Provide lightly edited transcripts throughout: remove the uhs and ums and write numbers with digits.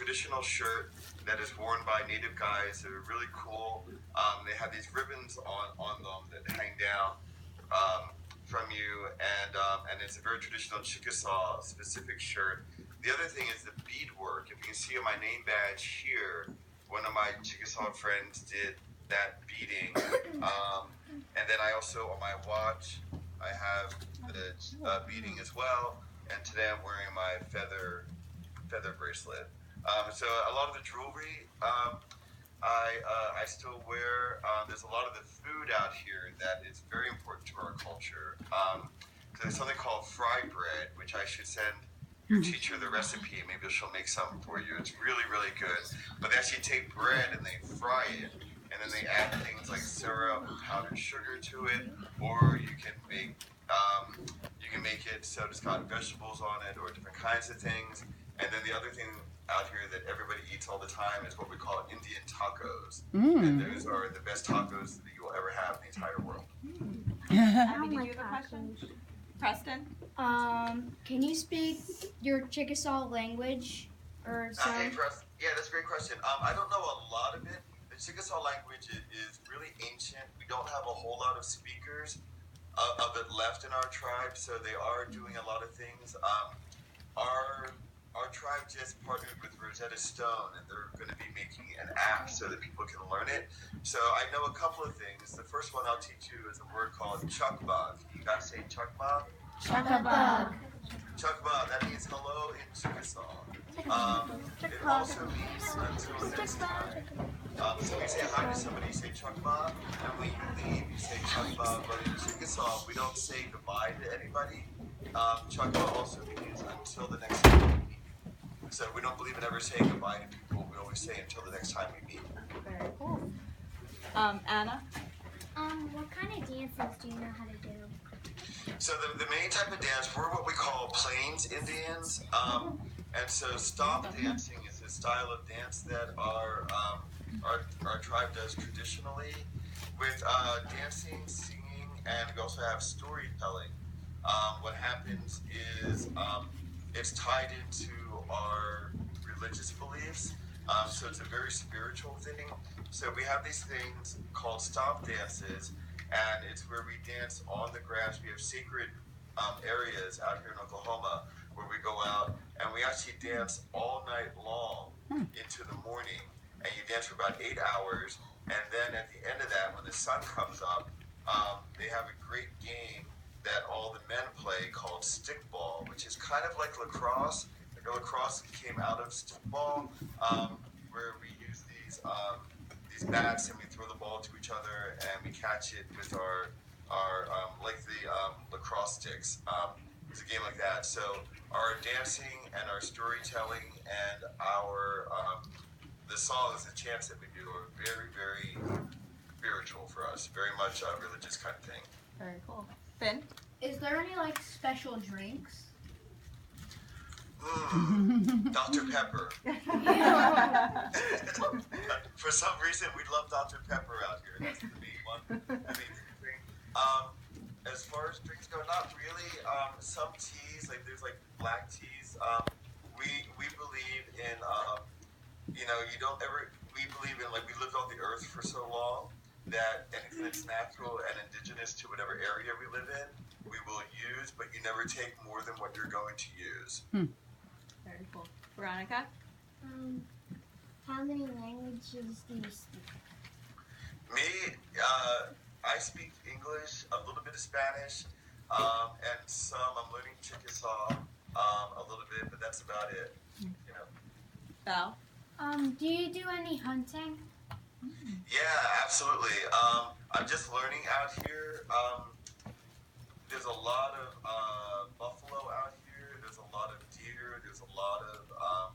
traditional shirt that is worn by native guys. They're really cool. They have these ribbons on them that hang down from you, and it's a very traditional Chickasaw specific shirt. The other thing is the beadwork. If you can see on my name badge here, one of my Chickasaw friends did that beading. And then I also, on my watch, I have the beading as well. And today I'm wearing my feather bracelet. So a lot of the jewelry I still wear. There's a lot of the food out here that is very important to our culture. There's something called fry bread, which I should send your teacher the recipe. Maybe she'll make something for you. It's really, really good. But they actually take bread and they fry it, and then they add things like syrup and powdered sugar to it, or you can make it so it's got vegetables on it or different kinds of things. And then the other thing out here that everybody eats all the time is what we call Indian tacos. And those are the best tacos that you will ever have in the entire world. Abby, did you have a question? Preston? Can you speak your Chickasaw language or some? Hey, Preston. Yeah, that's a great question. I don't know a lot of it. The Chickasaw language is really ancient. We don't have a whole lot of speakers of it left in our tribe, so they are doing a lot of things. Our tribe just partnered with Rosetta Stone, and they're going to be making an app so that people can learn it. So I know a couple of things. The first one I'll teach you is a word called chukbug. You guys say chukbug? Chukbug. Chukbug, that means hello in Chickasaw. It also means until next time. So when you say hi to somebody, you say chukbug, and when you leave, you say chukbug. But in Chickasaw, we don't say goodbye to anybody. Chukbug also means until the next time we meet. So we don't believe in ever saying goodbye to people. We always say until the next time we meet. Very cool. Anna? What kind of dances do you know how to do? So the main type of dance, we're what we call Plains Indians. And so stomp dancing is a style of dance that our tribe does traditionally with dancing, singing, and we also have storytelling. What happens is it's tied into our religious beliefs. So it's a very spiritual thing. So we have these things called stomp dances, and it's where we dance on the grass. We have sacred areas out here in Oklahoma where we go out and we actually dance all night long into the morning. And you dance for about 8 hours. And then at the end of that, when the sun comes up, they have a great game that all the men play called stickball, which is kind of like lacrosse. Like lacrosse came out of stickball, where we use these bats and we throw the ball to each other and we catch it with our like the lacrosse sticks. It's a game like that. So our dancing and our storytelling and our the songs, the chants that we do are very, very spiritual for us. Very much a religious kind of thing. Very cool. Finn? Is there any like special drinks? Dr. Pepper. For some reason, we love Dr. Pepper out here. That's the main one. Amazing thing. As far as drinks go, not really. Some teas, like there's like black teas. We believe in, you don't ever. We believe in like we lived on the earth for so long that anything that's natural and indigenous to whatever area we live in, we will use, but you never take more than what you're going to use. Very cool. Veronica? How many languages do you speak? Me, I speak English, a little bit of Spanish, and some. I'm learning Chickasaw a little bit, but that's about it. Val? Do you do any hunting? Yeah, absolutely. I'm just learning out here. There's a lot of buffalo out here. There's a lot of deer. There's a lot of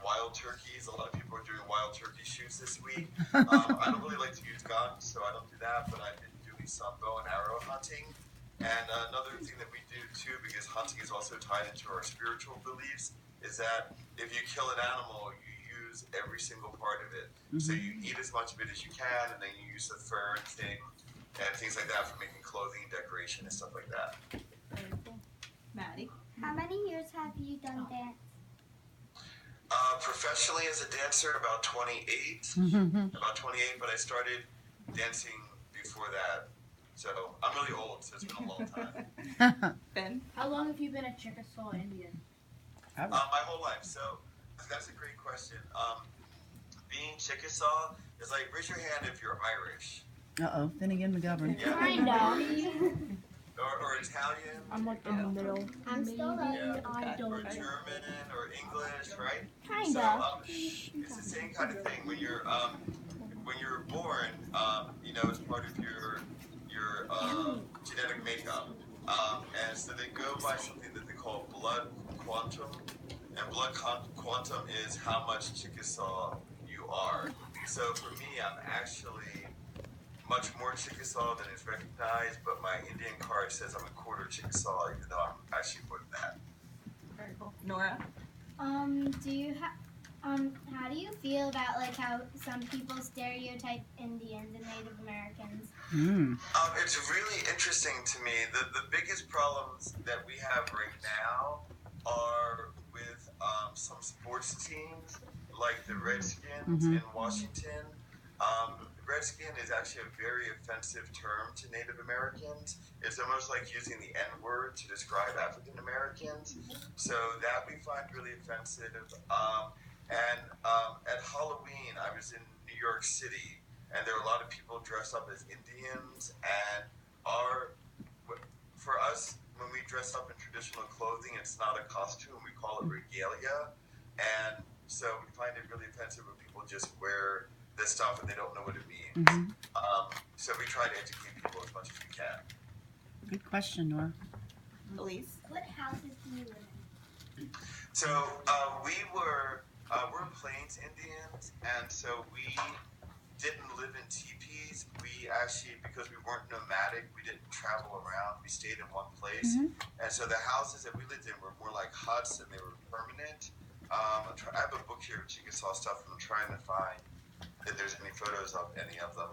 wild turkeys. A lot of people are doing wild turkey shoots this week. I don't really like to use guns, so I don't do that, but I've been doing some bow and arrow hunting. And another thing that we do too, because hunting is also tied into our spiritual beliefs, is that if you kill an animal, you use every single part of it. So you eat as much of it as you can, and then you use the fur and things like that for making clothing, decoration, and stuff like that. Very cool. Maddie? How many years have you done dance? Professionally as a dancer, about 28. About 28, but I started dancing before that. So I'm really old, so it's been a long time. Ben? How long have you been a Chickasaw Indian? My whole life. So that's a great question. Being Chickasaw is like, raise your hand if you're Irish. Uh-oh, Finnegan McGovern. Yeah. Kinda. Or Italian. I'm like in the middle. I'm still Yeah. I Or don't. German or English, right? Kinda. So it's the same kind of thing. When you're born, it's part of your genetic makeup, and so they go by something that they call blood quantum, and quantum is how much Chickasaw you are. So for me, I'm actually much more Chickasaw than is recognized, but my Indian card says I'm a quarter Chickasaw, even though I'm actually more than that. Very cool. Nora? Do you how do you feel about like how some people stereotype Indians and Native Americans? It's really interesting to me. The biggest problems that we have right now are with some sports teams, like the Redskins in Washington. Redskin is actually a very offensive term to Native Americans. It's almost like using the N-word to describe African Americans. So that we find really offensive. And at Halloween, I was in New York City, and there were a lot of people dressed up as Indians. And for us, when we dress up in traditional clothing, it's not a costume. We call it regalia. And so we find it really offensive when people just wear this stuff and they don't know what it means. So we try to educate people as much as we can. Good question, Nora. Elise? What houses do you live in? So we're Plains Indians, and so we didn't live in teepees. We actually, because we weren't nomadic, we didn't travel around. We stayed in one place, and so the houses that we lived in were more like huts, and they were permanent. I have a book here of Chickasaw stuff, and I'm trying to find if there's any photos of any of them.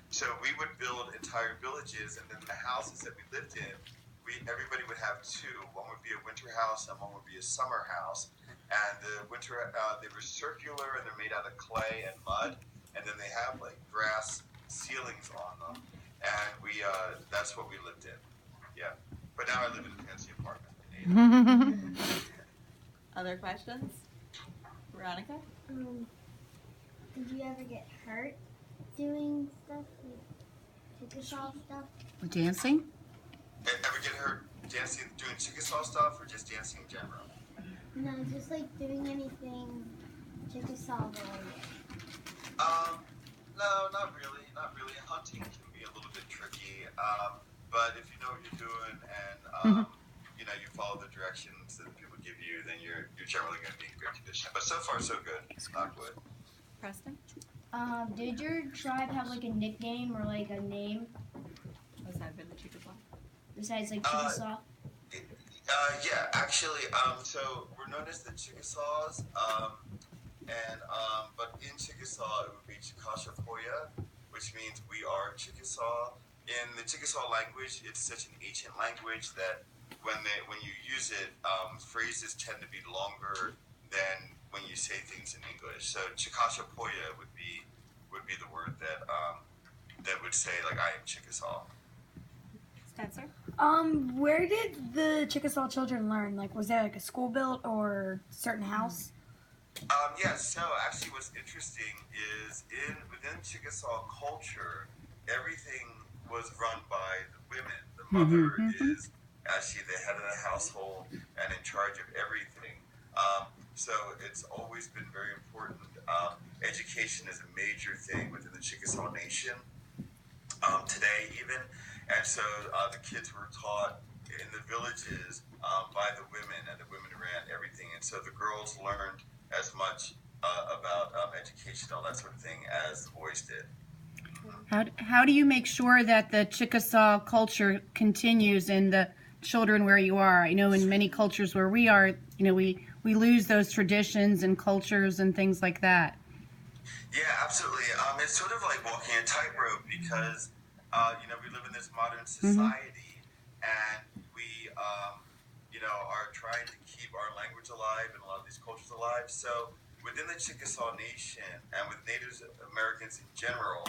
So we would build entire villages, and then the houses that we lived in, everybody would have two. One would be a winter house, and one would be a summer house. And the winter, they were circular, and they're made out of clay and mud, and then they have like grass ceilings on them. And that's what we lived in. Yeah. But now I live in a fancy apartment. Other questions? Veronica? Did you ever get hurt doing stuff like Chickasaw stuff? With dancing? Ever get hurt dancing, doing Chickasaw stuff, or just dancing in general? No, just like doing anything Chickasaw related. No, not really. Not really. Hunting can be a little bit tricky, but if you know what you're doing and you follow the directions that people give you, then you're generally going to be in good condition. But so far, so good. Knock wood. Preston? Did your tribe have like a nickname or like a name Aside from the Chickasaw? besides like Chickasaw? Yeah, actually, so we're known as the Chickasaws, but in Chickasaw it would be Chikashapoya, which means we are Chickasaw. In the Chickasaw language, it's such an ancient language that when you use it, phrases tend to be longer than when you say things in English. So Chikashapoya would be the word that would say like I am Chickasaw. Spencer? Where did the Chickasaw children learn? Like, was there like a school built or a certain house? So actually what's interesting is within Chickasaw culture, everything was run by the women. The mother is actually the head of the household and in charge of everything. So it's always been very important. Education is a major thing within the Chickasaw Nation today even. And so the kids were taught in the villages by the women, and the women ran everything. And so the girls learned as much about education, all that sort of thing, as the boys did. How do you make sure that the Chickasaw culture continues in the children where you are? I know in many cultures where we are, we lose those traditions and cultures and things like that. Yeah, absolutely. It's sort of like walking a tightrope because, we live in this modern society and we, are trying to keep keep our language alive and a lot of these cultures alive. So within the Chickasaw Nation and with Native Americans in general,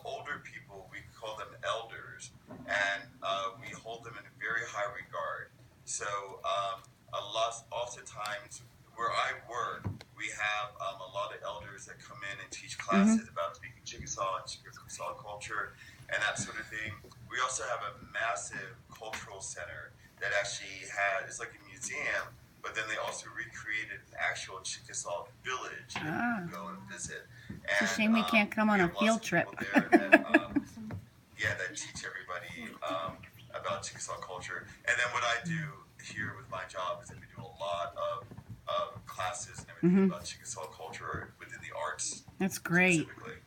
older people, we call them elders, and we hold them in very high regard. So oftentimes where I work, we have a lot of elders that come in and teach classes about speaking Chickasaw and Chickasaw culture and that sort of thing. We also have a massive cultural center that actually it's like a museum, but then they also recreated an actual Chickasaw village that you can go and visit. And, It's a shame we can't come on a field trip. That teach everybody about Chickasaw culture. And then what I do here with my job is that we do a lot of classes and everything about Chickasaw culture within the arts. That's great. Specifically.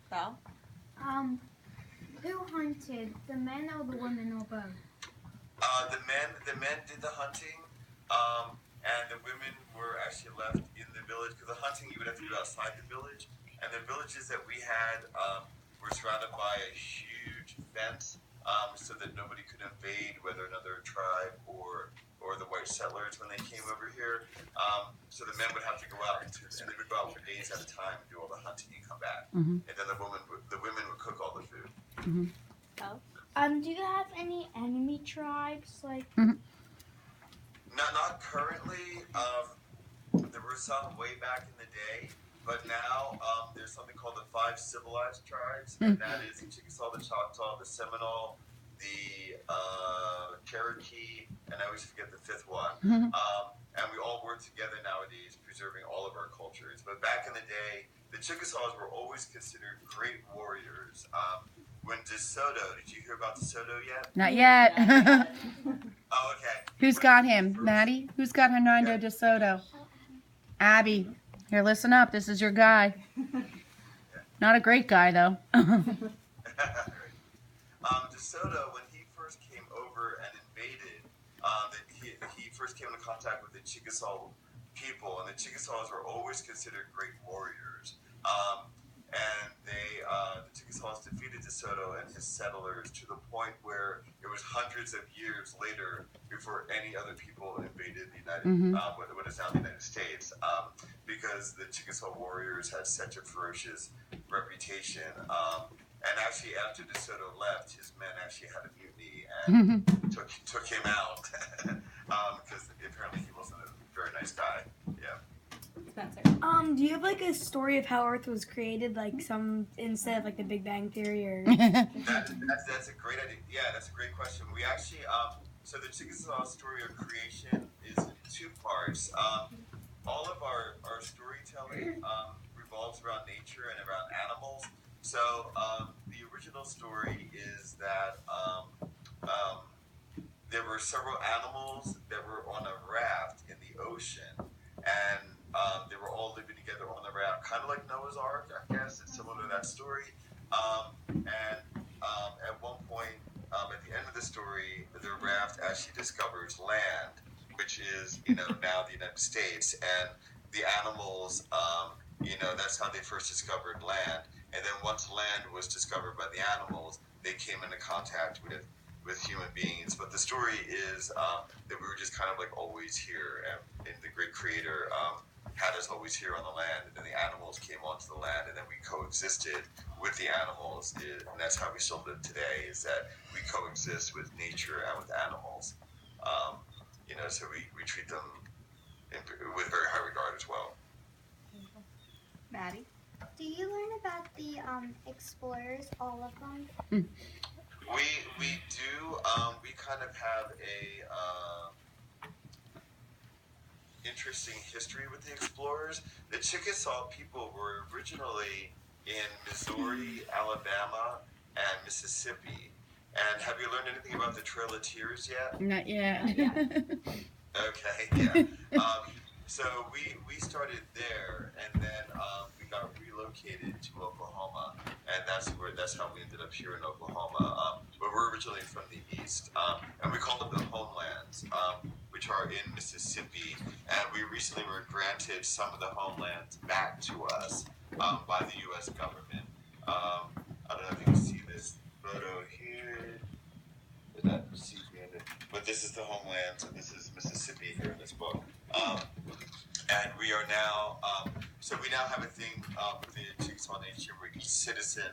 Val? Who hunted, the men or the women or both? The men did the hunting, and the women were actually left in the village, because the hunting you would have to do outside the village, and the villages that we had were surrounded by a huge fence, so that nobody could invade, whether another tribe or the white settlers when they came over here. So the men would have to go out, and they would go out for days at a time and do all the hunting and come back, and then the women would cook all the food. Do you have any enemy tribes? Like, Not currently. There were some way back in the day, but now there's something called the 5 civilized tribes, and that is the Chickasaw, the Choctaw, the Seminole, the Cherokee, and I always forget the 5th one. And we all work together nowadays, preserving all of our cultures. But back in the day, the Chickasaws were always considered great warriors. When DeSoto, did you hear about DeSoto yet? Not yet. Oh, okay. Who's got him? Maddie? Who's got Hernando DeSoto? Abby. Here, listen up. This is your guy. Not a great guy, though. DeSoto, when he first came over and invaded, he first came into contact with the Chickasaw people, and the Chickasaws were always considered great warriors. And the Chickasaws defeated DeSoto and his settlers to the point where it was hundreds of years later before any other people invaded the what is now the United States, because the Chickasaw warriors had such a ferocious reputation. And actually, after DeSoto left, his men actually had a mutiny and took him out because apparently he wasn't a very nice guy. Yeah. Spencer. Do you have like a story of how Earth was created, like some instead of like the Big Bang Theory, or? That's a great idea. Yeah, that's a great question. We actually, so the Chickasaw story of creation is in 2 parts. All of our storytelling revolves around nature and around animals. So the original story is that there were several animals that were on a raft in the ocean, and they were all living together on the raft, kind of like Noah's Ark, I guess. It's similar to that story. And at one point, at the end of the story, the raft actually discovers land, which is, now the United States. And the animals, that's how they first discovered land. And then once land was discovered by the animals, they came into contact with human beings. But the story is that we were just kind of like always here, and the great creator had us always here on the land, and then the animals came onto the land, and then we coexisted with the animals, and that's how we still live today, is that we coexist with nature and with animals. So we treat them with very high regard as well. Maddie. do you learn about the explorers, all of them? We do. We kind of have a interesting history with the explorers. The Chickasaw people were originally in Missouri, Alabama, and Mississippi. And have you learned anything about the Trail of Tears yet? Not yet. Okay, yeah. So we started there, and then we got relocated to Oklahoma, and that's how we ended up here in Oklahoma. But we're originally from the east, and we call them the homelands, which are in Mississippi. And we recently were granted some of the homelands back to us by the U.S. government. I don't know if you can see this photo here. Did that see me in it? but this is the homeland. So this is Mississippi here in this book. And we are now, so we now have a thing with the Chickasaw Nation where each citizen,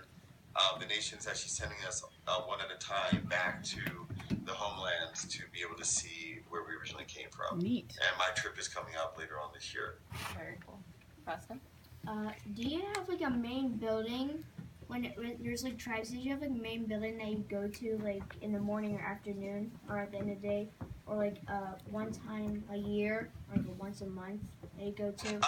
the nation is actually sending us one at a time back to the homelands to be able to see where we originally came from. Neat. And my trip is coming up later on this year. Very cool. Preston? Do you have like a main building when there's like tribes? Did you have like a main building that you go to like in the morning or afternoon or at the end of the day, or like one time a year or like once a month that you go to?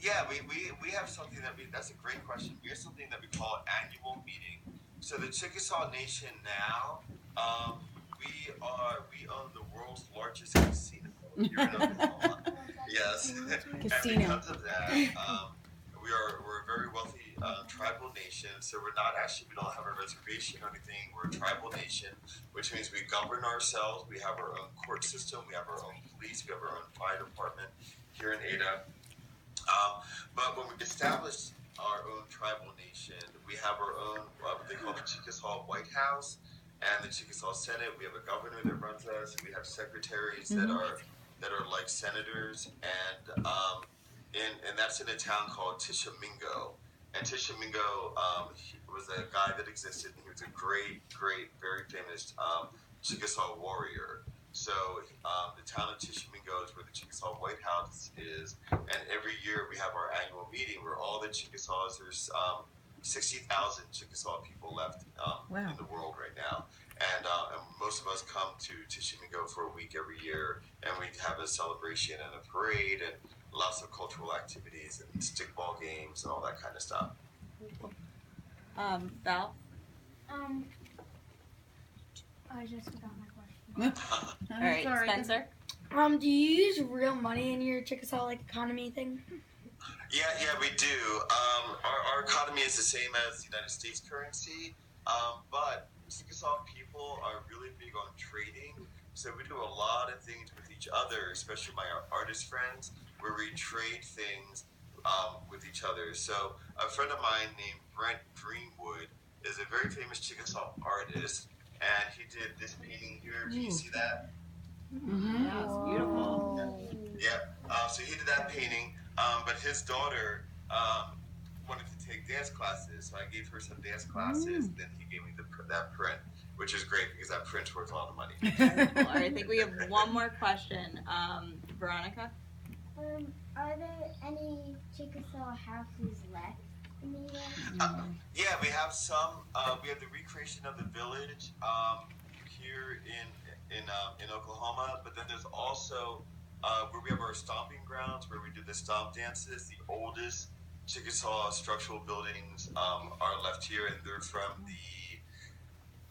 Yeah, we have something that's a great question. We have something that we call an annual meeting. So the Chickasaw Nation now, we own the world's largest casino here in Oklahoma. Yes. Casino. And because of that, we're a very wealthy tribal nation. So we don't have a reservation or anything. We're a tribal nation, which means we govern ourselves. We have our own court system. We have our own police. We have our own fire department here in Ada. But when we established our own tribal nation, we have our own what they call the Chickasaw White House and the Chickasaw Senate. We have a governor that runs us. We have secretaries that are like senators, and that's in a town called Tishomingo. And Tishomingo was a guy that existed, and he was a great, very famous Chickasaw warrior. So the town of Tishomingo is where the Chickasaw White House is, and every year we have our annual meeting where all the Chickasaws, there's 60,000 Chickasaw people left in the world right now, and most of us come to Tishomingo for a week every year, and we have a celebration and a parade and lots of cultural activities and stickball games and all that kind of stuff. Val? I just forgot my question. All right, Sorry. Spencer? Do you use real money in your Chickasaw like economy thing? Yeah, we do. Our economy is the same as the United States currency, but Chickasaw people are really big on trading. So we do a lot of things with each other, especially my artist friends, where we trade things with each other. So a friend of mine named Brent Greenwood is a very famous Chickasaw artist, and he did this painting here. Can you see that? Yeah, it's beautiful. Yeah. So he did that painting, but his daughter wanted to take dance classes, so I gave her some dance classes. Then he gave me that print, which is great because that print's worth a lot of money. Cool. All right, I think we have one more question. Veronica? Are there any Chickasaw houses left in the U.S.? Yeah, we have some. We have the recreation of the village here in Oklahoma, but then there's also where we have our stomping grounds, where we do the stomp dances. The oldest Chickasaw structural buildings are left here, and they're from the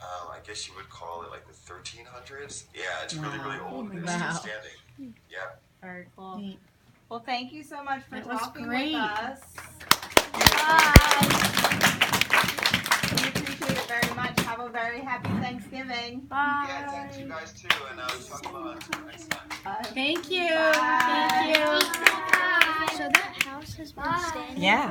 I guess you would call it like the 1300s. Yeah, it's really old. It's still standing. Yeah. Very cool. Neat. Well, thank you so much for That was talking great. with us. We appreciate it very much. Have a very happy Thanksgiving. Yeah, thanks you guys too, and talk about until next time. Thank you. Bye. Thank you. So that house has been standing. Yeah.